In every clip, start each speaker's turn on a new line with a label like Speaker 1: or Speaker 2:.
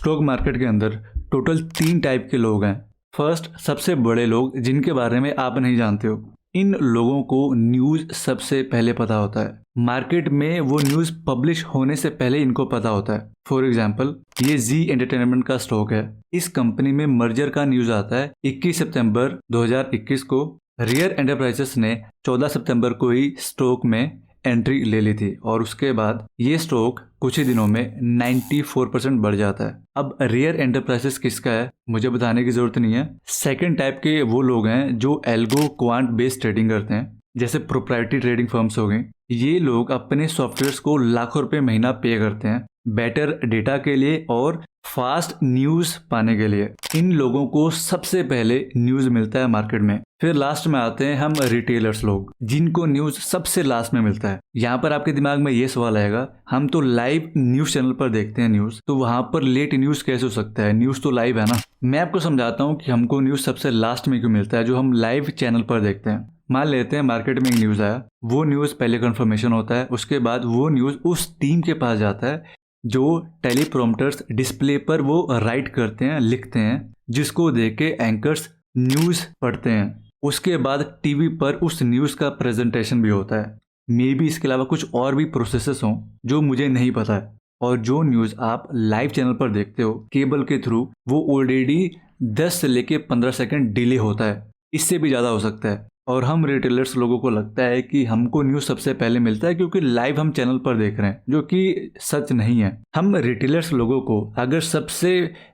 Speaker 1: Stock market के अंदर total 3 type के लोग हैं। फर्स्ट, सबसे बड़े लोग जिनके बारे में आप नहीं जानते हो। इन लोगों को न्यूज़ सबसे पहले पता होता है। मार्केट में वो न्यूज़ पब्लिश होने से पहले इनको पता होता है। फॉर एग्जाम्पल, ये जी एंटरटेनमेंट का स्टॉक है। इस कंपनी में मर्जर का न्यूज़ आता है 21 सितंबर 2021 को। रियर एंटरप्राइजेस ने 14 सितंबर को ही स्टॉक में एंट्री ले ली थी और उसके बाद ये स्टॉक कुछ ही दिनों में 94% बढ़ जाता है। अब रियर एंटरप्राइजेस किसका है मुझे बताने की जरूरत नहीं है। सेकंड टाइप के वो लोग हैं जो एल्गो क्वांट बेस्ड ट्रेडिंग करते हैं, जैसे प्रोप्राइटरी ट्रेडिंग फर्म्स हो गई। ये लोग अपने सॉफ्टवेयर्स को लाखों रुपए महीना पे करते हैं बेटर डेटा के लिए और फास्ट न्यूज़ पाने के लिए। इन लोगों को सबसे पहले न्यूज़ मिलता है मार्केट में। फिर लास्ट में आते हैं हम रिटेलर्स लोग, जिनको न्यूज़ सबसे लास्ट में मिलता है। यहाँ पर आपके दिमाग में ये सवाल आएगा, हम तो लाइव न्यूज़ चैनल पर देखते हैं न्यूज़, तो वहाँ पर लेट न्यूज़ कैसे हो सकता है? न्यूज़ तो लाइव है ना। मैं आपको समझाता हूँ कि हमको न्यूज़ सबसे लास्ट में क्यों मिलता है, जो हम लाइव चैनल पर देखते हैं। मान लेते हैं मार्केट में एक न्यूज़ आया, वो न्यूज़ पहले कंफर्मेशन होता है, उसके बाद वो न्यूज़ उस टीम के पास जाता है जो टेलीप्रॉम्प्टर्स डिस्प्ले पर वो राइट करते हैं, लिखते हैं, जिसको देख के एंकर्स न्यूज़ पढ़ते हैं। उसके बाद टीवी पर उस न्यूज़ का प्रेजेंटेशन भी होता है। मे बी इसके अलावा कुछ और भी प्रोसेसेस हों जो मुझे नहीं पता है। और जो न्यूज़ आप लाइव चैनल पर देखते हो केबल के थ्रू, वो ऑलरेडी 10 से लेके 15 सेकंड डिले होता है, इससे भी ज़्यादा हो सकता है। और हम रिटेलर्स लोगों को लगता है कि हमको न्यूज़ सबसे पहले मिलता है क्योंकि लाइव हम चैनल पर देख रहे हैं, जो कि सच नहीं है। हम रिटेलर्स लोगों को अगर सबसे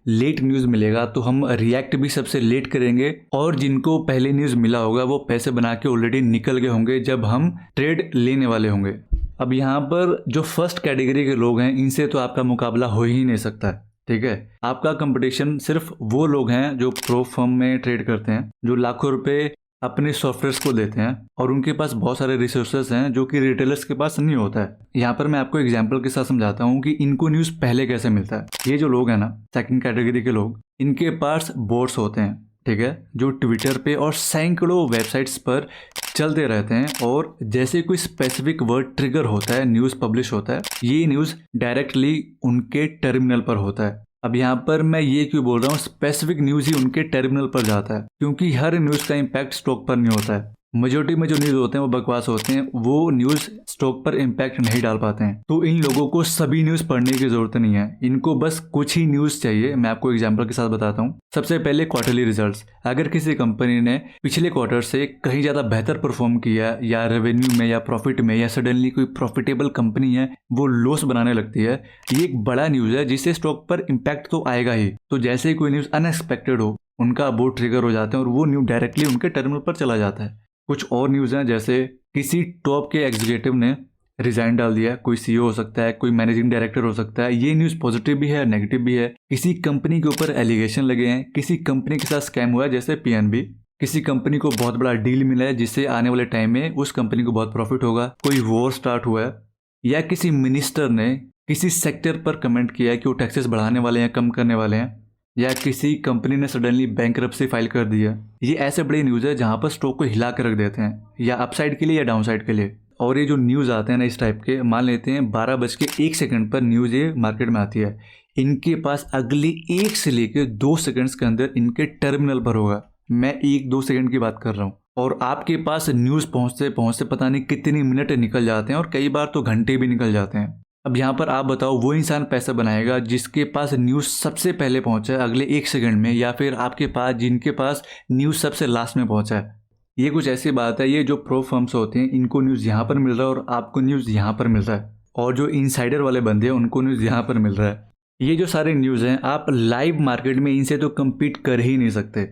Speaker 1: लेट न्यूज़ मिलेगा तो हम रिएक्ट भी सबसे लेट करेंगे, और जिनको पहले न्यूज़ मिला होगा वो पैसे बना के ऑलरेडी निकल गए होंगे जब हम ट्रेड लेने वाले होंगे। अब यहाँ पर जो फर्स्ट कैटेगरी के लोग हैं, इनसे तो आपका मुकाबला हो ही नहीं सकता है, ठीक है। आपका कंपटीशन सिर्फ वो लोग हैं जो प्रो फर्म में ट्रेड करते हैं, जो लाखों रुपए अपने सॉफ्टवेयर्स को देते हैं और उनके पास बहुत सारे रिसोर्सेज हैं जो कि रिटेलर्स के पास नहीं होता है। यहाँ पर मैं आपको एग्जांपल के साथ समझाता हूँ कि इनको न्यूज़ पहले कैसे मिलता है। ये जो लोग हैं ना, सेकंड कैटेगरी के लोग, इनके पास बोट्स होते हैं, ठीक है, जो ट्विटर पे और सैकड़ों वेबसाइट्स पर चलते रहते हैं। और जैसे कोई स्पेसिफिक वर्ड ट्रिगर होता है, न्यूज़ पब्लिश होता है, ये न्यूज़ डायरेक्टली उनके टर्मिनल पर होता है। अब यहाँ पर मैं ये क्यों बोल रहा हूँ, स्पेसिफिक न्यूज़ ही उनके टर्मिनल पर जाता है, क्योंकि हर न्यूज़ का इम्पैक्ट स्टॉक पर नहीं होता है। मेजोरिटी में जो न्यूज़ होते हैं वो बकवास होते हैं, वो न्यूज़ स्टॉक पर इम्पैक्ट नहीं डाल पाते हैं। तो इन लोगों को सभी न्यूज़ पढ़ने की ज़रूरत नहीं है, इनको बस कुछ ही न्यूज़ चाहिए। मैं आपको एग्जांपल के साथ बताता हूँ। सबसे पहले क्वार्टरली रिजल्ट्स। अगर किसी कंपनी ने पिछले क्वार्टर से कहीं ज़्यादा बेहतर परफॉर्म किया, या रेवेन्यू में या प्रॉफिट में, या सडनली कोई प्रॉफिटेबल कंपनी है वो लॉस बनाने लगती है, ये एक बड़ा न्यूज़ है जिससे स्टॉक पर इम्पैक्ट तो आएगा ही। तो जैसे ही कोई न्यूज़ अनएक्सपेक्टेड हो, उनका बोर्ड ट्रिगर हो जाते हैं और वो न्यूज़ डायरेक्टली उनके टर्मिनल पर चला जाता है। कुछ और न्यूज़ हैं, जैसे किसी टॉप के एग्जीक्यूटिव ने रिजाइन डाल दिया। कोई सीईओ हो सकता है, कोई मैनेजिंग डायरेक्टर हो सकता है। ये न्यूज़ पॉजिटिव भी है, नेगेटिव भी है। किसी कंपनी के ऊपर एलिगेशन लगे हैं, किसी कंपनी के साथ स्कैम हुआ है, जैसे पीएनबी। किसी कंपनी को बहुत बड़ा डील मिला है जिससे आने वाले टाइम में उस कंपनी को बहुत प्रॉफिट होगा। कोई वॉर स्टार्ट हुआ है, या किसी मिनिस्टर ने किसी सेक्टर पर कमेंट किया है कि वो टैक्सेस बढ़ाने वाले हैं, कम करने वाले हैं, या किसी कंपनी ने सडनली बैंकरप्सी फाइल कर दिया। ये ऐसे बड़ी न्यूज़ है जहां पर स्टॉक को हिला कर रख देते हैं, या अपसाइड के लिए या डाउन साइड के लिए। और ये जो न्यूज़ आते हैं ना इस टाइप के, मान लेते हैं 12:01 पर न्यूज़ ये मार्केट में आती है, इनके पास अगली 1 से लेकर 2 सेकंड्स के अंदर इनके टर्मिनल पर होगा। मैं 1-2 सेकंड की बात कर रहा हूँ, और आपके पास न्यूज़ पहुँचते पहुँचते पता नहीं कितनी मिनट निकल जाते हैं, और कई बार तो घंटे भी निकल जाते हैं। अब यहाँ पर आप बताओ, वो इंसान पैसा बनाएगा जिसके पास न्यूज़ सबसे पहले पहुँचा है अगले 1 सेकंड में, या फिर आपके पास जिनके पास न्यूज़ सबसे लास्ट में पहुँचा है? ये कुछ ऐसी बात है, ये जो प्रो फर्म्स होते हैं इनको न्यूज़ यहाँ पर मिल रहा है और आपको न्यूज़ यहाँ पर मिल रहा है, और जो इनसाइडर वाले बंदे हैं उनको न्यूज़ यहाँ पर मिल रहा है। ये जो सारे न्यूज़ हैं, आप लाइव मार्केट में इनसे तो कम्पीट कर ही नहीं सकते।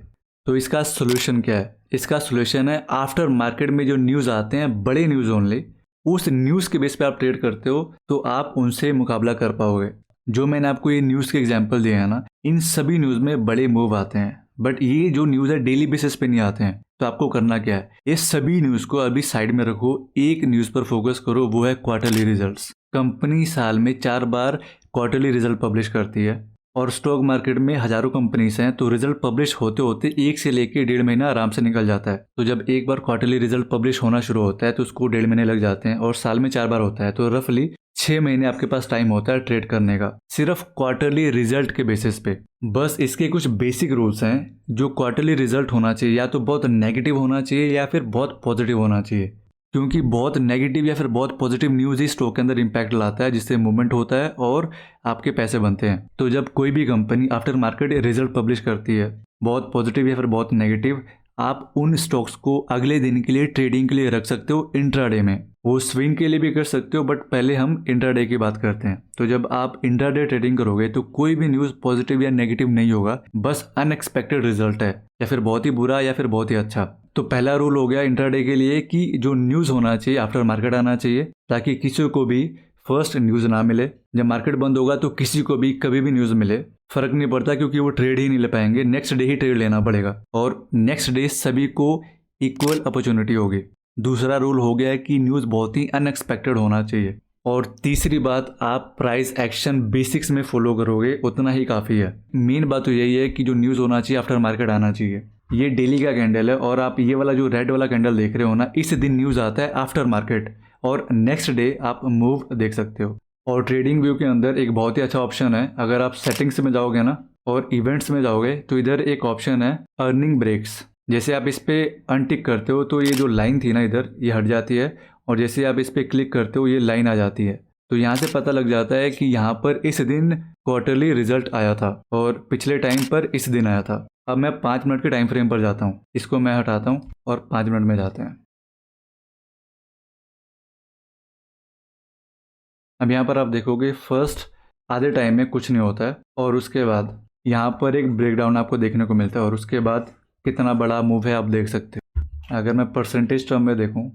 Speaker 1: तो इसका सोल्यूशन क्या है? इसका सोल्यूशन है, आफ्टर मार्केट में जो न्यूज़ आते हैं, बड़े न्यूज़ ओनली, उस न्यूज़ के बेस पे आप ट्रेड करते हो तो आप उनसे मुकाबला कर पाओगे। जो मैंने आपको ये न्यूज़ के एग्जांपल दिए हैं ना, इन सभी न्यूज़ में बड़े मूव आते हैं, बट ये जो न्यूज़ है डेली बेसिस पे नहीं आते हैं। तो आपको करना क्या है, ये सभी न्यूज़ को अभी साइड में रखो, एक न्यूज़ पर फोकस करो, वो है क्वार्टरली रिजल्ट्स। कंपनी साल में 4 बार क्वार्टरली रिजल्ट पब्लिश करती है, और स्टॉक मार्केट में हजारों कंपनीज हैं, तो रिजल्ट पब्लिश होते होते 1 से लेकर 1.5 महीना आराम से निकल जाता है। तो जब एक बार क्वार्टरली रिजल्ट पब्लिश होना शुरू होता है तो उसको 1.5 महीने लग जाते हैं, और साल में 4 बार होता है, तो रफली 6 महीने आपके पास टाइम होता है ट्रेड करने का, सिर्फ क्वार्टरली रिजल्ट के बेसिस पे। बस इसके कुछ बेसिक रूल्स हैं। जो क्वार्टरली रिजल्ट होना चाहिए या तो बहुत नेगेटिव होना चाहिए या फिर बहुत पॉजिटिव होना चाहिए, क्योंकि बहुत नेगेटिव या फिर बहुत पॉजिटिव न्यूज़ ही स्टॉक के अंदर इम्पैक्ट लाता है, जिससे मूवमेंट होता है और आपके पैसे बनते हैं। तो जब कोई भी company after market result publish करती है, बहुत पॉजिटिव या फिर बहुत नेगेटिव, आप उन स्टॉक्स को अगले दिन के लिए ट्रेडिंग के लिए रख सकते हो इंट्राडे में। वो स्विंग के लिए भी कर सकते हो, बट पहले हम इंट्राडे की बात करते हैं। तो जब आप इंट्राडे ट्रेडिंग करोगे तो कोई भी न्यूज़ पॉजिटिव या नेगेटिव नहीं होगा, बस अनएक्सपेक्टेड रिजल्ट है, या फिर बहुत ही बुरा या फिर बहुत ही अच्छा। तो पहला रूल हो गया इंट्राडे के लिए कि जो न्यूज़ होना चाहिए आफ्टर मार्केट आना चाहिए, ताकि किसी को भी फर्स्ट न्यूज़ ना मिले। जब मार्केट बंद होगा तो किसी को भी कभी भी न्यूज़ मिले फर्क नहीं पड़ता, क्योंकि वो ट्रेड ही नहीं ले पाएंगे, नेक्स्ट डे ही ट्रेड लेना पड़ेगा और नेक्स्ट डे सभी को इक्वल अपॉर्चुनिटी होगी। दूसरा रूल हो गया है कि न्यूज़ बहुत ही अनएक्सपेक्टेड होना चाहिए। और तीसरी बात, आप प्राइस एक्शन बेसिक्स में फॉलो करोगे उतना ही काफ़ी है। मेन बात तो यही है कि जो न्यूज़ होना चाहिए आफ्टर मार्केट आना चाहिए। ये डेली का कैंडल है और आप ये वाला जो रेड वाला कैंडल देख रहे हो ना, इस दिन न्यूज़ आता है आफ्टर मार्केट और नेक्स्ट डे आप मूव देख सकते हो। और ट्रेडिंग व्यू के अंदर एक बहुत ही अच्छा ऑप्शन है, अगर आप सेटिंग्स में जाओगे ना और इवेंट्स में जाओगे तो इधर एक ऑप्शन है अर्निंग ब्रेक्स। जैसे आप इस पर अनटिक करते हो तो ये जो लाइन थी ना इधर, ये हट जाती है और जैसे आप इस पर क्लिक करते हो ये लाइन आ जाती है। तो यहाँ से पता लग जाता है कि यहाँ पर इस दिन क्वार्टरली रिजल्ट आया था और पिछले टाइम पर इस दिन आया था। अब मैं 5 मिनट के टाइम फ्रेम पर जाता हूँ, इसको मैं हटाता हूँ और 5 मिनट में जाते हैं। अब यहाँ पर आप देखोगे फर्स्ट आधे टाइम में कुछ नहीं होता है और उसके बाद यहाँ पर एक ब्रेकडाउन आपको देखने को मिलता है और उसके बाद कितना बड़ा मूव है आप देख सकते हो। अगर मैं परसेंटेज टर्म में देखूँ,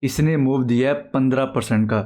Speaker 1: इसने मूव दिया है 15% का।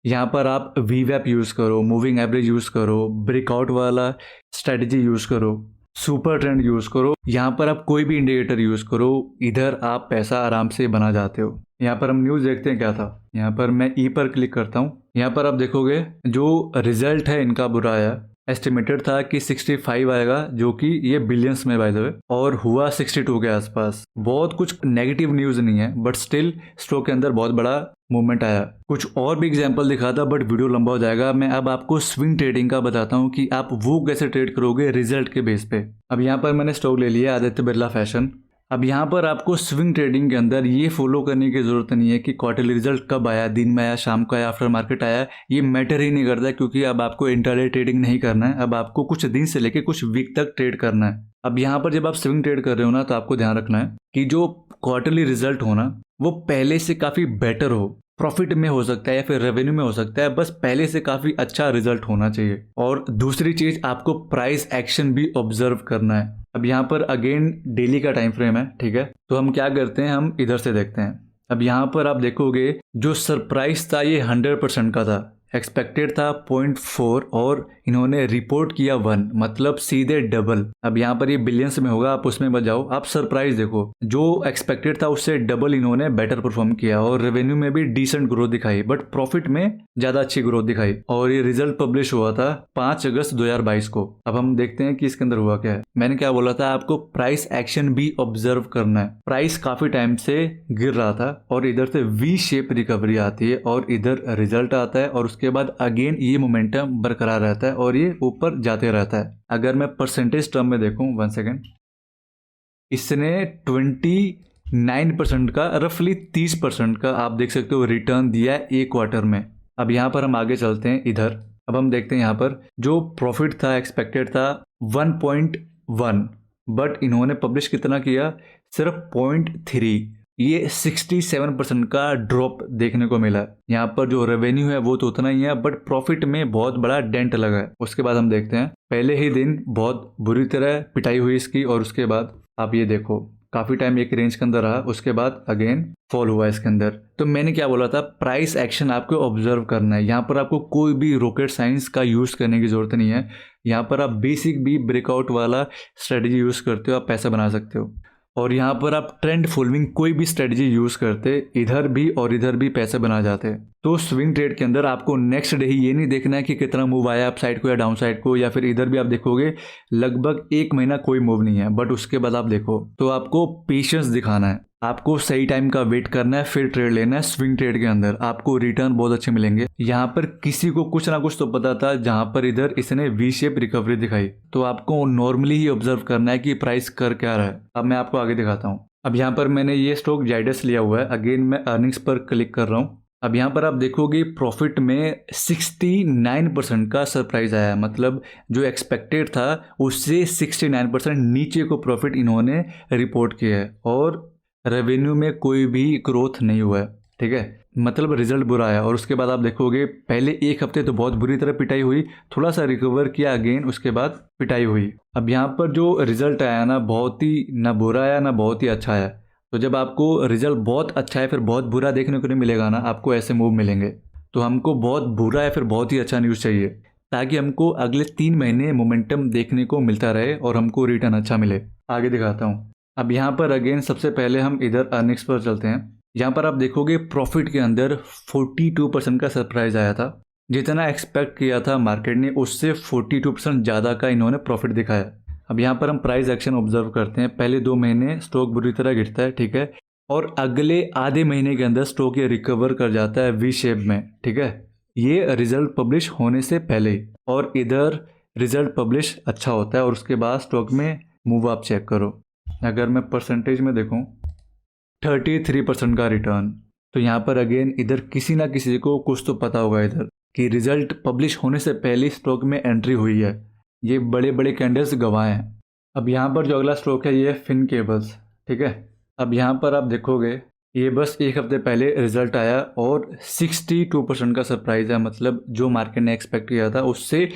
Speaker 1: यहाँ पर आप वीवैप यूज़ करो, मूविंग एवरेज यूज़ करो, ब्रेकआउट वाला स्ट्रेटजी यूज़ करो, सुपर ट्रेंड यूज़ करो, यहाँ पर आप कोई भी इंडिकेटर यूज़ करो, इधर आप पैसा आराम से बना जाते हो। यहाँ पर हम न्यूज़ देखते हैं क्या था। यहाँ पर मैं ई पर क्लिक करता हूँ, यहाँ पर आप देखोगे जो रिजल्ट है इनका बुरा आया। एस्टिमेटेड था कि 65 आएगा, जो कि ये बिलियंस में बाय द वे, और हुआ 62 के आसपास। बहुत कुछ नेगेटिव न्यूज़ नहीं है, बट स्टिल स्टॉक के अंदर बहुत बड़ा मूवमेंट आया। कुछ और भी एग्जांपल दिखाता बट वीडियो लंबा हो जाएगा। मैं अब आपको स्विंग ट्रेडिंग का बताता हूँ कि आप वो कैसे ट्रेड करोगे रिजल्ट के बेस पे। अब यहाँ पर मैंने स्टॉक ले लिया आदित्य बिरला फैशन। अब यहाँ पर आपको स्विंग ट्रेडिंग के अंदर ये फॉलो करने की ज़रूरत नहीं है कि क्वार्टरली रिजल्ट कब आया, दिन में आया, शाम को आया, आफ्टर मार्केट आया, ये मैटर ही नहीं करता, क्योंकि अब आपको इंट्राडे ट्रेडिंग नहीं करना है। अब आपको कुछ दिन से लेके कुछ वीक तक ट्रेड करना है। अब यहाँ पर जब आप स्विंग ट्रेड कर रहे हो ना, तो आपको ध्यान रखना है कि जो क्वार्टरली रिजल्ट होना वो पहले से काफ़ी बेटर हो, प्रॉफिट में हो सकता है या फिर रेवेन्यू में हो सकता है, बस पहले से काफ़ी अच्छा रिजल्ट होना चाहिए। और दूसरी चीज़, आपको प्राइस एक्शन भी ऑब्जर्व करना है। अब यहाँ पर अगेन डेली का टाइम फ्रेम है, ठीक है। तो हम क्या करते हैं, हम इधर से देखते हैं। अब यहाँ पर आप देखोगे जो सरप्राइज था ये 100% का था। एक्सपेक्टेड था 0.4 और इन्होंने रिपोर्ट किया 1, मतलब सीधे डबल। अब यहाँ पर ये बिलियंस में होगा, आप उसमें बजाओ, आप सरप्राइज देखो, जो एक्सपेक्टेड था उससे डबल इन्होंने बेटर परफॉर्म किया और रेवेन्यू में भी डिसेंट ग्रोथ दिखाई, बट प्रॉफिट में ज्यादा अच्छी ग्रोथ दिखाई। और ये रिजल्ट पब्लिश हुआ था 5 अगस्त 2022 को। अब हम देखते हैं कि इसके अंदर हुआ क्या है। मैंने क्या बोला था आपको, प्राइस एक्शन भी ऑब्जर्व करना है। प्राइस काफी टाइम से गिर रहा था और इधर से वी शेप रिकवरी आती है और इधर रिजल्ट आता है और उसके बाद अगेन ये मोमेंटम बरकरार रहता है और ये ऊपर जाते रहता है। अगर मैं परसेंटेज टर्म में देखूं, 1 सेकेंड, इसने 29% का, रफली 30% का आप देख सकते हो रिटर्न दिया है एक क्वार्टर में। अब यहाँ पर हम आगे चलते हैं इधर। अब हम देखते हैं यहाँ पर जो प्रॉफिट था एक्सपेक्टेड था 1.1, बट इन्होंने पब्लिश कितना किया, सिर्फ 0.3। ये 67% का ड्रॉप देखने को मिला। यहाँ पर जो रेवेन्यू है वो तो उतना ही है, बट प्रॉफिट में बहुत बड़ा डेंट लगा है। उसके बाद हम देखते हैं पहले ही दिन बहुत बुरी तरह पिटाई हुई इसकी और उसके बाद आप ये देखो काफ़ी टाइम एक रेंज के अंदर रहा, उसके बाद अगेन फॉल हुआ इसके अंदर। तो मैंने क्या बोला था, प्राइस एक्शन आपको ऑब्जर्व करना है। यहाँ पर आपको कोई भी रॉकेट साइंस का यूज़ करने की ज़रूरत नहीं है। यहाँ पर आप बेसिक भी ब्रेकआउट वाला स्ट्रेटजी यूज़ करते हो, आप पैसा बना सकते हो। और यहाँ पर आप ट्रेंड फॉलोइंग कोई भी स्ट्रेटजी यूज़ करते, इधर भी और इधर भी पैसे बना जाते। तो स्विंग ट्रेड के अंदर आपको नेक्स्ट डे ही ये नहीं देखना है कि कितना मूव आया अप साइड को या डाउन साइड को, या फिर इधर भी आप देखोगे लगभग 1 महीना कोई मूव नहीं है, बट उसके बाद आप देखो तो आपको पेशेंस दिखाना है। आपको सही टाइम का वेट करना है, फिर ट्रेड लेना है। स्विंग ट्रेड के अंदर आपको रिटर्न बहुत अच्छे मिलेंगे। यहाँ पर किसी को कुछ ना कुछ तो पता था, जहां पर इधर इसने वी शेप रिकवरी दिखाई, तो आपको नॉर्मली ही ऑब्जर्व करना है कि प्राइस कर क्या रहा है। अब मैं आपको आगे दिखाता हूँ। अब यहाँ पर मैंने ये स्टॉक जाइडस लिया हुआ है। अगेन मैं अर्निंग्स पर क्लिक कर रहा हूँ। अब यहाँ पर आप देखोगे प्रॉफिट में 69% का सरप्राइज आया, मतलब जो एक्सपेक्टेड था उससे 69% नीचे को प्रॉफिट इन्होंने रिपोर्ट किया है, और रेवेन्यू में कोई भी ग्रोथ नहीं हुआ है। ठीक है, मतलब रिजल्ट बुरा आया। और उसके बाद आप देखोगे पहले एक हफ्ते तो बहुत बुरी तरह पिटाई हुई, थोड़ा सा रिकवर किया अगेन, उसके बाद पिटाई हुई। अब यहाँ पर जो रिजल्ट आया ना, बहुत ही ना बुरा आया ना बहुत ही अच्छा आया। तो जब आपको रिजल्ट बहुत अच्छा है फिर बहुत बुरा देखने को नहीं मिलेगा ना, आपको ऐसे मूव मिलेंगे। तो हमको बहुत बुरा है फिर बहुत ही अच्छा न्यूज़ चाहिए, ताकि हमको अगले 3 महीने मोमेंटम देखने को मिलता रहे और हमको रिटर्न अच्छा मिले। आगे दिखाता हूँ। अब यहाँ पर अगेन सबसे पहले हम इधर अर्निंग्स पर चलते हैं। यहाँ पर आप देखोगे प्रॉफिट के अंदर 42% का सरप्राइज आया था। जितना एक्सपेक्ट किया था मार्केट ने उससे 42% ज़्यादा का इन्होंने प्रॉफिट दिखाया। अब यहाँ पर हम प्राइस एक्शन ऑब्जर्व करते हैं। पहले 2 महीने स्टॉक बुरी तरह गिरता है, ठीक है, और अगले आधे महीने के अंदर स्टॉक ये रिकवर कर जाता है वी शेप में। ठीक है, ये रिजल्ट पब्लिश होने से पहले, और इधर रिजल्ट पब्लिश अच्छा होता है और उसके बाद स्टॉक में मूव आप चेक करो। अगर मैं परसेंटेज में देखूं 33% का रिटर्न, तो यहाँ पर अगेन इधर किसी ना किसी को कुछ तो पता होगा इधर कि रिजल्ट पब्लिश होने से पहले स्टॉक में एंट्री हुई है। ये बड़े बड़े कैंडल्स गवाह हैं। अब यहाँ पर जो अगला स्टॉक है ये फिन केबल्स। ठीक है, अब यहाँ पर आप देखोगे ये बस एक हफ्ते पहले रिजल्ट आया और 62% का सरप्राइज है, मतलब जो मार्केट ने एक्सपेक्ट किया था उससे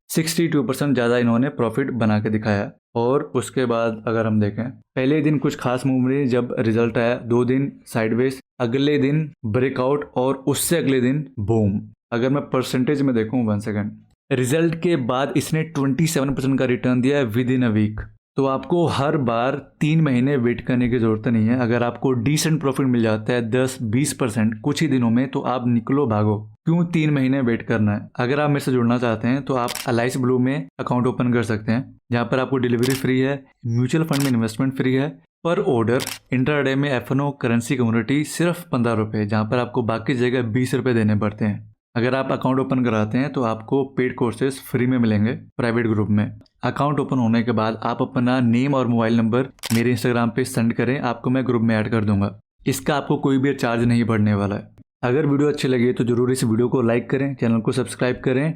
Speaker 1: 62% ज़्यादा इन्होंने प्रॉफिट बना के दिखाया। और उसके बाद अगर हम देखें पहले दिन कुछ खास मूव नहीं, जब रिजल्ट आया 2 दिन साइडवेज, अगले दिन ब्रेकआउट और उससे अगले दिन बूम। अगर मैं परसेंटेज में देखूं 1 सेकेंड, रिजल्ट के बाद इसने 27% का रिटर्न दिया है विद इन अ वीक। तो आपको हर बार 3 महीने वेट करने की ज़रूरत नहीं है। अगर आपको डिसेंट प्रॉफिट मिल जाता है 10-20% कुछ ही दिनों में, तो आप निकलो भागो। क्यों 3 महीने वेट करना है? अगर आप मेरे से जुड़ना चाहते हैं तो आप एलआईसी ब्लू में अकाउंट ओपन कर सकते हैं, जहाँ पर आपको डिलीवरी फ्री है, म्यूचुअल फंड में इन्वेस्टमेंट फ्री है, पर ऑर्डर इंट्राडे में एफएनओ करेंसी कम्युनिटी सिर्फ 15 रुपये, जहाँ पर आपको बाकी जगह 20 रुपये देने पड़ते हैं। अगर आप अकाउंट ओपन कराते हैं तो आपको पेड कोर्सेज फ्री में मिलेंगे प्राइवेट ग्रुप में। अकाउंट ओपन होने के बाद आप अपना नेम और मोबाइल नंबर मेरे इंस्टाग्राम पे सेंड करें, आपको मैं ग्रुप में ऐड कर दूंगा। इसका आपको कोई भी चार्ज नहीं पड़ने वाला है। अगर वीडियो अच्छी लगी तो जरूर इस वीडियो को लाइक करें, चैनल को सब्सक्राइब करें